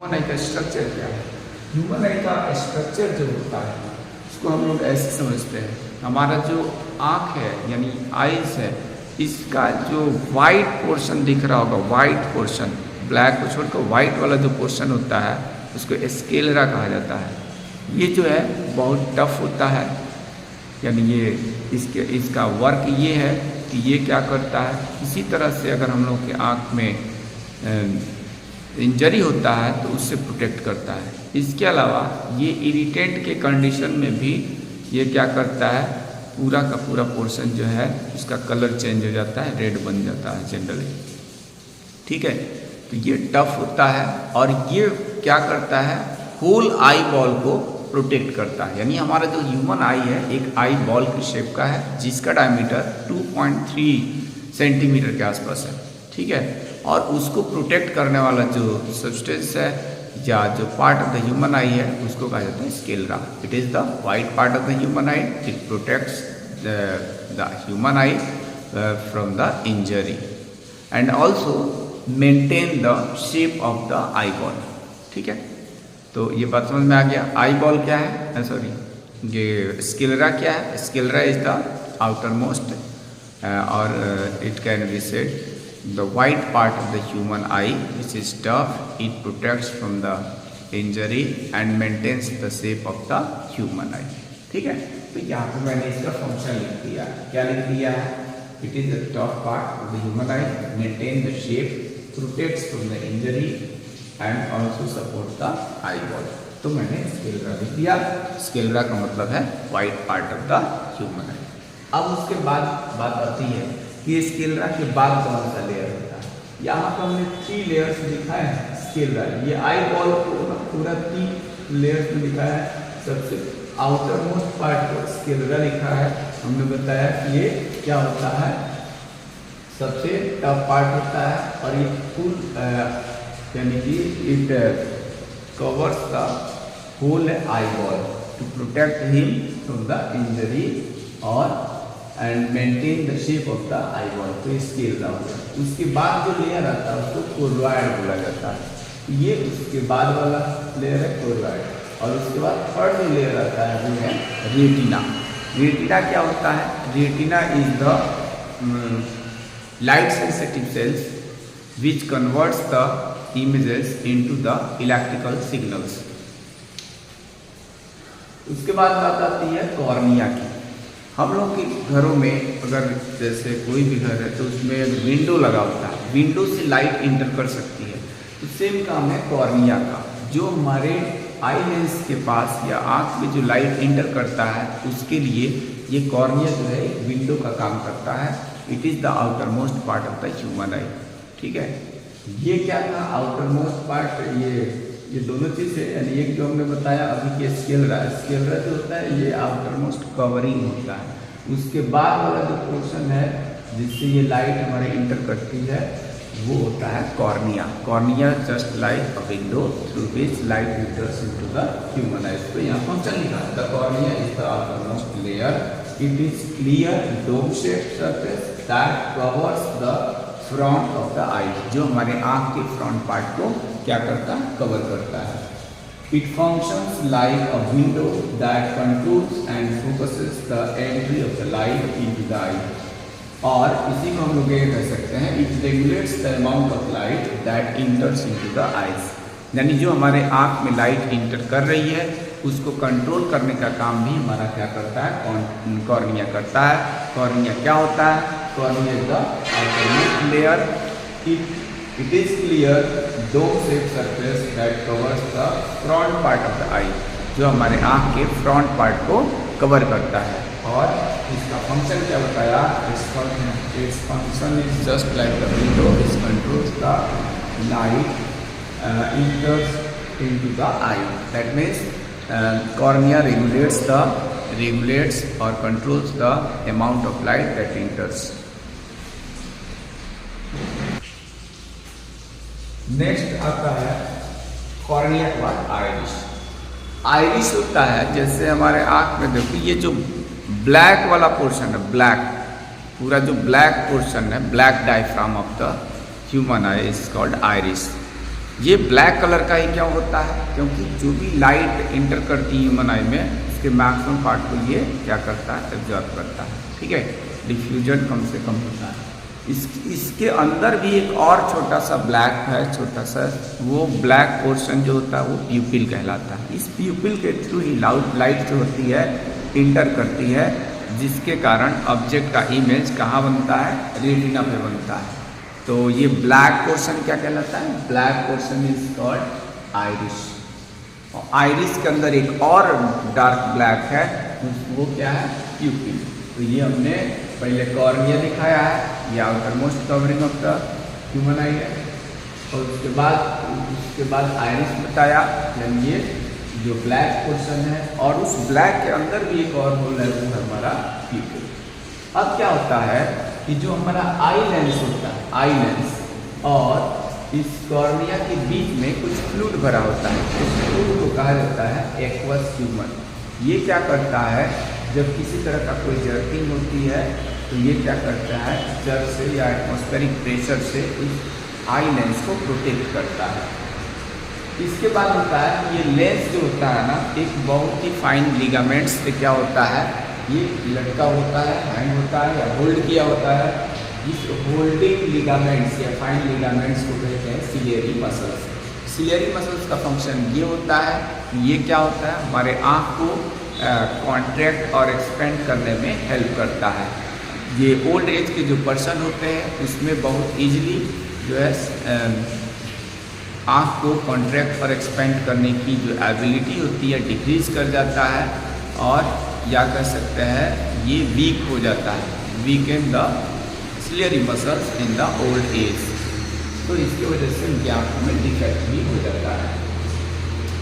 Human आई का structure क्या है? ह्यूमन आई का स्ट्रक्चर जो होता है उसको हम लोग ऐसे समझते हैं, हमारा जो आँख है यानी आइज है, इसका जो वाइट पोर्शन दिख रहा होगा, वाइट पोर्शन, ब्लैक को छोड़कर वाइट वाला जो पोर्शन होता है उसको स्क्लेरा कहा जाता है। ये जो है बहुत टफ होता है, यानी ये इसका वर्क ये है कि ये क्या करता है, इसी तरह से अगर हम लोग के आँख में इंजरी होता है तो उससे प्रोटेक्ट करता है। इसके अलावा ये इरिटेंट के कंडीशन में भी ये क्या करता है, पूरा का पूरा पोर्शन जो है उसका कलर चेंज हो जाता है, रेड बन जाता है जनरली। ठीक है, तो ये टफ होता है और ये क्या करता है, होल आई बॉल को प्रोटेक्ट करता है। यानी हमारा जो ह्यूमन आई है एक आई बॉल की शेप का है जिसका डायमीटर 2.3 सेंटीमीटर के आसपास है। ठीक है, और उसको प्रोटेक्ट करने वाला जो सब्सटेंस है या जो पार्ट ऑफ द ह्यूमन आई है उसको कहा जाता है sclera. It is the white part of the human I, it protects the human I from the injury and also maintain the shape of the eye ball. ठीक है, तो ये बात समझ में आ गया। आई बॉल क्या है, सॉरी ये स्क्लेरा क्या है? Sclera is the outer most और it can be said the white part of the human eye which is tough, it protects from the injury and maintains the shape of the human eye। ठीक है, तो यहाँ पे मैंने इसका function लिख दिया। क्या लिख दिया है? It is the tough part of the human I, maintain the shape, protects from the injury and also support the eye ball. तो मैंने स्क्लेरा लिख दिया। स्क्लेरा का मतलब है white part of the human आई। अब उसके बाद बात आती है कि स्क्लेरा के बाद कौन सा लेयर होता है। यहाँ पर हमने 3 लेयर्स दिखाए हैं स्क्लेरा। ये आई बॉल को पूरा 3 लेयर्स में दिखाया है। सबसे आउटर मोस्ट पार्ट को स्क्लेरा लिखा है। हमने बताया कि ये क्या होता है, सबसे टफ पार्ट होता है और ये फुल यानी कि it covers the whole eye ball to protect him from the injury और and maintain the shape of the eye ball. तो स्क्लेरा हो गया। उसके बाद जो लेयर आता है उसको कोरोइड बोला जाता है। ये उसके बाद वाला लेयर है कोरोइड। और उसके बाद थर्ड जो लेयर आता है वो है रेटिना। रेटिना क्या होता है? Retina is the light sensitive cells which converts the images into the electrical signals. उसके बाद बात आती है कॉर्निया की। हम लोग के घरों में अगर जैसे कोई भी घर है तो उसमें एक विंडो लगा होता है, विंडो से लाइट इंटर कर सकती है। तो सेम काम है कॉर्निया का। जो हमारे आई लेंस के पास या आँख में जो लाइट इंटर करता है उसके लिए ये कॉर्निया जो है एक विंडो का काम करता है। It is the outer most part of the human आई। ठीक है, ये क्या था आउटर मोस्ट पार्ट, ये दोनों चीज़ है। यानी एक जो हमने बताया अभी के स्क्लेरा जो होता है ये आउटर मोस्ट कवरिंग होता है। उसके बाद वाला जो पोर्शन है जिससे ये लाइट हमारे इंटर करती है वो होता है cornea. Cornea just like a window through which light enters into the human eye. तो यहाँ फंक्शन लिखा है the cornea is the outer most layer, it is clear dome shaped surface that covers the front of the eye. जो हमारे आँख के front part को क्या करता है, कवर करता है। It functions like a window that controls and focuses the entry of the light into the eye. और इसी को हम लोग ये कह सकते हैं it regulates the amount of light that enters into the eyes. यानी जो हमारे आँख में लाइट इंटर कर रही है उसको कंट्रोल करने का काम भी हमारा क्या करता है, कॉर्निया करता है। कॉर्निया क्या होता है? Cornea is the outermost layer, it is clear dome shape surface that covers the front part of the eye. जो हमारे आँख के फ्रंट पार्ट को कवर करता है। और इसका फंक्शन क्या बताया? Its function is just like the window, it controls the light enters into the eye. That means cornea regulates or controls the amount of light that enters. Next आता है cornea के बाद आइरिस। आइरिस होता है जैसे हमारे आँख में देखो ये जो ब्लैक वाला पोर्शन है, ब्लैक पूरा जो ब्लैक पोर्शन है, black diaphragm of the human I is called iris. ये ब्लैक कलर का ही क्या होता है, क्योंकि जो भी लाइट इंटर करती है ह्यूमन आई में उसके मैक्सिमम पार्ट को ये क्या करता है, एब्जॉर्ब करता है। ठीक है, डिफ्यूजन कम से कम होता है। इसके अंदर भी एक और छोटा सा ब्लैक है, छोटा सा, वो ब्लैक पोर्शन जो होता है वो प्यूपिल कहलाता है। इस प्यूपिल के थ्रू ही लाइट जो होती है इंटर करती है, जिसके कारण ऑब्जेक्ट का इमेज कहाँ बनता है, रेटिना पे बनता है। तो ये ब्लैक पोर्शन क्या कहलाता है, black portion is called iris. और आइरिस के अंदर एक और डार्क ब्लैक है, वो क्या है, प्यूपिल। तो ये हमने पहले कॉर्निया दिखाया है, ये outer most covering of the human आई है, और उसके बाद आइरिस बताया, यानी ये जो ब्लैक पोर्शन है, और उस ब्लैक के अंदर भी एक और होल है, वो हमारा प्यूपिल। अब क्या होता है कि जो हमारा आई लेंस होता है, आई लेंस और इस कॉर्निया के बीच में कुछ फ्लूइड भरा होता है, उस फ्लूइड को कहा जाता है एक्वस ह्यूमर। ये क्या करता है, जब किसी तरह का कोई जर्किंग होती है तो ये क्या करता है, जर्क से या एटमॉस्फेरिक प्रेशर से इस आई लेंस को प्रोटेक्ट करता है। इसके बाद होता है कि ये लेंस जो होता है ना, एक बहुत ही फाइन लिगामेंट्स से क्या होता है, ये लटका होता है, हैंग होता है या होल्ड किया होता है। इस होल्डिंग लिगामेंट्स या फाइन लिगामेंट्स को कहते हैं सिलियरी मसल्स। सिलियरी मसल्स का फंक्शन ये होता है कि ये क्या होता है, हमारे आँख को कॉन्ट्रैक्ट और एक्सपेंड करने में हेल्प करता है। ये ओल्ड एज के जो पर्सन होते हैं उसमें बहुत ईजिली जो है आँख को कॉन्ट्रैक्ट और एक्सपेंड करने की जो एबिलिटी होती है डिक्रीज कर जाता है, और या कह सकते हैं ये वीक हो जाता है, weak in the ciliary muscles in the old age. तो इसकी वजह से उनकी आँखों में डिफेक्ट भी हो जाता है।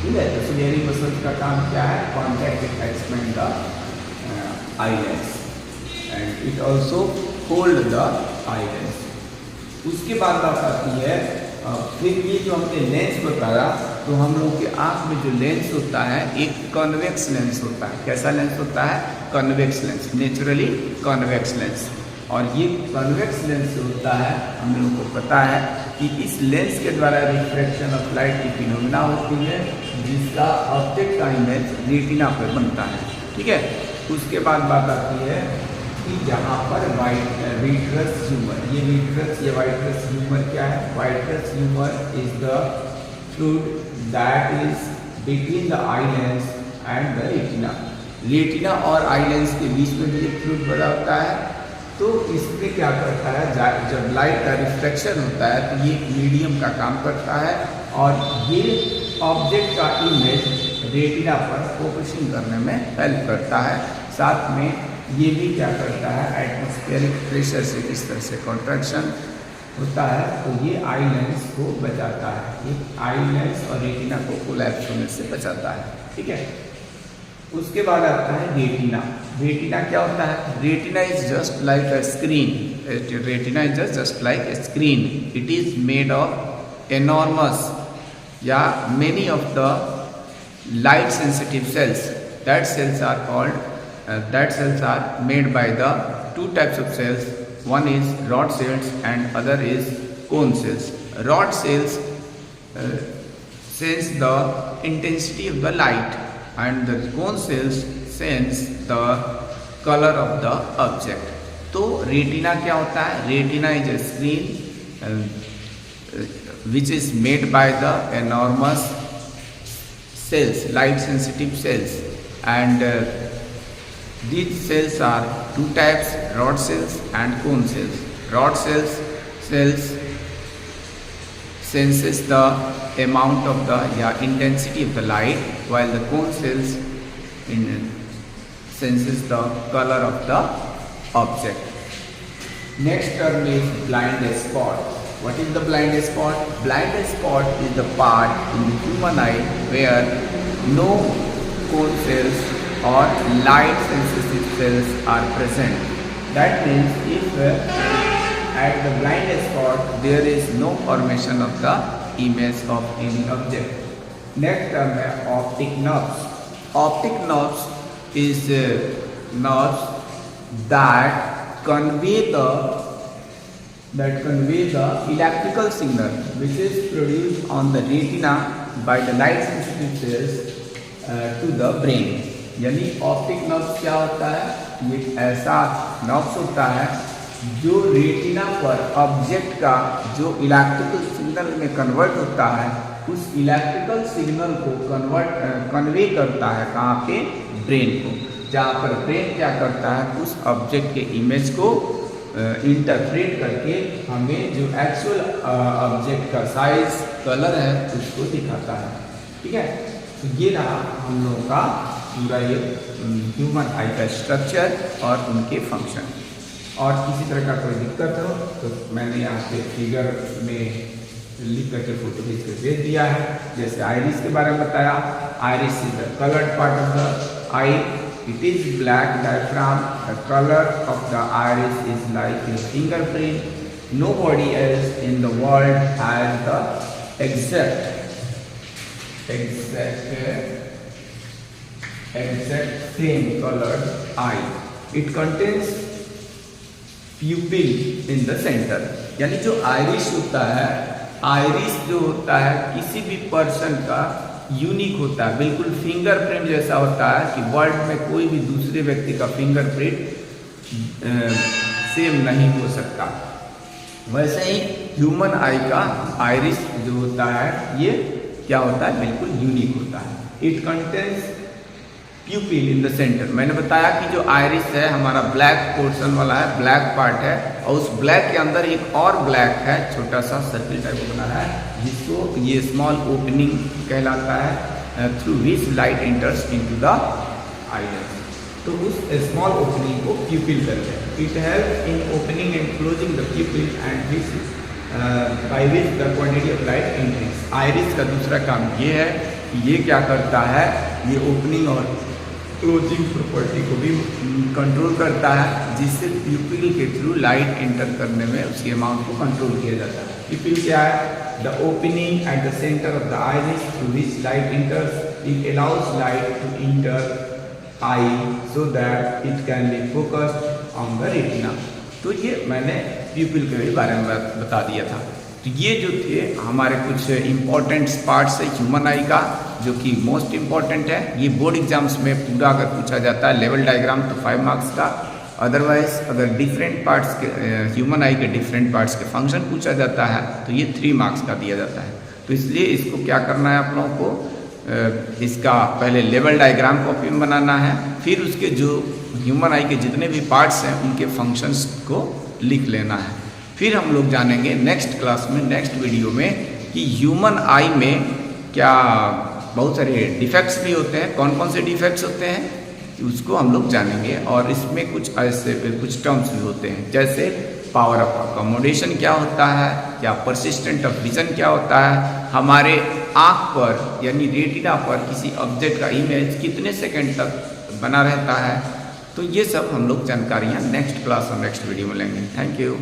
ठीक है, तो सिलियरी मसल्स का काम क्या है, contract and expand the eye lens and it also hold the eye lens. उसके बाद बात आती है फिर ये जो हमने लेंस बताया, तो हम लोग के आँख में जो लेंस होता है एक कॉन्वेक्स लेंस होता है। कैसा लेंस होता है, convex lens, naturally convex lens. और ये कॉन्वेक्स लेंस होता है, हम लोगों को पता है कि इस लेंस के द्वारा रिफ्रैक्शन ऑफ लाइट की फिनोमेना होती है, जिसका ऑब्जेक्ट का इमेज रेटिना पर बनता है। ठीक है, उसके बाद बात आती है कि जहाँ पर विट्रस ह्यूमर, ये विट्रस या वाइट्रस ह्यूमर क्या है, vitreous humour is the fluid that is between the eye lens and the retina. Retina और आई लेंस के बीच में भी एक फ्लूइड भरा होता है। तो इसमें क्या करता है, जब लाइट का रिफ्लेक्शन होता है तो ये मीडियम का काम करता है, और ये ऑब्जेक्ट का इमेज रेटिना पर फोकसिंग करने में हेल्प करता है। साथ में ये भी क्या करता है, एटमॉस्फेरिक प्रेशर से किस तरह से कॉन्ट्रैक्शन होता है तो ये आई लेंस को बचाता है, ये आई लेंस और रेटिना को कोलैप्स होने से बचाता है। ठीक है, उसके बाद आता है रेटिना। रेटिना क्या होता है, retina is just like a screen. Retina is just like a screen. It is made of enormous या many of the light sensitive cells. That cells are called that cells are made by the two types of cells. One is rod cells and other is cone cells. Rod cells sense the intensity of the light and the cone cells sense the color of the object. तो retina क्या होता है, retina is a screen which is made by the enormous cells, light sensitive cells, and these cells are two types, rod cells and cone cells. Rod cells senses the amount of the intensity of the light, while the cone cells senses the color of the object. Next term is blind spot. What is the blind spot? Blind spot is the part in the human eye where no cone cells or light sensitive cells are present. That means if at the blind spot there is no formation of the image of any object. Next term है optic nerves. Optic nerves is nerves that convey the that convey the electrical signal which is produced on the retina by the light sensitive cells to the brain। यानी optic nerves क्या होता है, ये ऐसा nerves होता है जो retina पर ऑब्जेक्ट का जो इलेक्ट्रिकल सिग्नल में कन्वर्ट होता है, उस इलेक्ट्रिकल सिग्नल को कन्वे करता है कहाँ पे, ब्रेन को, जहाँ पर ब्रेन क्या करता है, उस ऑब्जेक्ट के इमेज को इंटरप्रेट करके हमें जो एक्चुअल ऑब्जेक्ट का साइज, कलर है उसको दिखाता है। ठीक है, तो ये रहा हम लोगों का पूरा ये ह्यूमन आई का स्ट्रक्चर और उनके फंक्शन। और किसी तरह का कोई दिक्कत हो तो मैंने यहाँ पे फिगर में लिख करके फोटो खींच कर भेज दिया है। जैसे आइरिस के बारे में बताया, iris is the coloured part of the I, it is black diaphragm, the color of the iris is like a fingerprint, nobody else in the world has the exact same colored eye। It contains pupil in the center। यानी जो iris होता है, iris जो होता है किसी भी person का यूनिक होता है, बिल्कुल फिंगरप्रिंट जैसा होता है कि वर्ल्ड में कोई भी दूसरे व्यक्ति का फिंगरप्रिंट सेम नहीं हो सकता। वैसे ही ह्यूमन आई का आइरिस जो होता है ये क्या होता है, बिल्कुल यूनिक होता है। It contains प्यूपिल in the centre. मैंने बताया कि जो आइरिस है हमारा ब्लैक पोर्शन वाला है, ब्लैक पार्ट है, और उस ब्लैक के अंदर एक और ब्लैक है, छोटा सा सर्किल टाइप का बना है, जिसको ये स्मॉल ओपनिंग कहलाता है, through which light enters into the iris. तो उस स्मॉल ओपनिंग को प्यूपिल कहते हैं। It help in opening and closing the प्यूपिल and which by which the quantity of light increase. Iris का दूसरा काम ये है कि ये क्या करता है, ये ओपनिंग और क्लोजिंग प्रॉपर्टी को भी कंट्रोल करता है, जिससे प्यूपिल के थ्रू लाइट एंटर करने में उसके अमाउंट को कंट्रोल किया जाता है। प्यूपिल क्या है, the opening at the centre of the iris through which light enters, it allows light to enter eye so that it can be focused on the retina. तो ये मैंने प्यूपिल के बारे में बता दिया था। तो ये जो थे हमारे कुछ इम्पोर्टेंट पार्ट्स है ह्यूमन आई का, जो कि मोस्ट इम्पॉर्टेंट है। ये बोर्ड एग्जाम्स में पूरा अगर पूछा जाता है लेवल डायग्राम तो 5 मार्क्स का, अदरवाइज अगर डिफरेंट पार्ट्स के ह्यूमन आई के डिफरेंट पार्ट्स के फंक्शन पूछा जाता है तो ये 3 मार्क्स का दिया जाता है। तो इसलिए इसको क्या करना है आप लोगों को, इसका पहले लेवल डायग्राम कॉपी में बनाना है, फिर उसके जो ह्यूमन आई के जितने भी पार्ट्स हैं उनके फंक्शंस को लिख लेना है। फिर हम लोग जानेंगे नेक्स्ट क्लास में, नेक्स्ट वीडियो में, कि ह्यूमन आई में क्या बहुत सारे डिफेक्ट्स भी होते हैं, कौन कौन से डिफेक्ट्स होते हैं उसको हम लोग जानेंगे। और इसमें कुछ ऐसे कुछ टर्म्स भी होते हैं, जैसे पावर ऑफ अकोमोडेशन क्या होता है, क्या परसिस्टेंट ऑफ विजन क्या होता है, हमारे आँख पर यानी रेटिना पर किसी ऑब्जेक्ट का इमेज कितने सेकेंड तक बना रहता है। तो ये सब हम लोग जानकारियाँ नेक्स्ट क्लास और नेक्स्ट वीडियो में लेंगे। Thank you.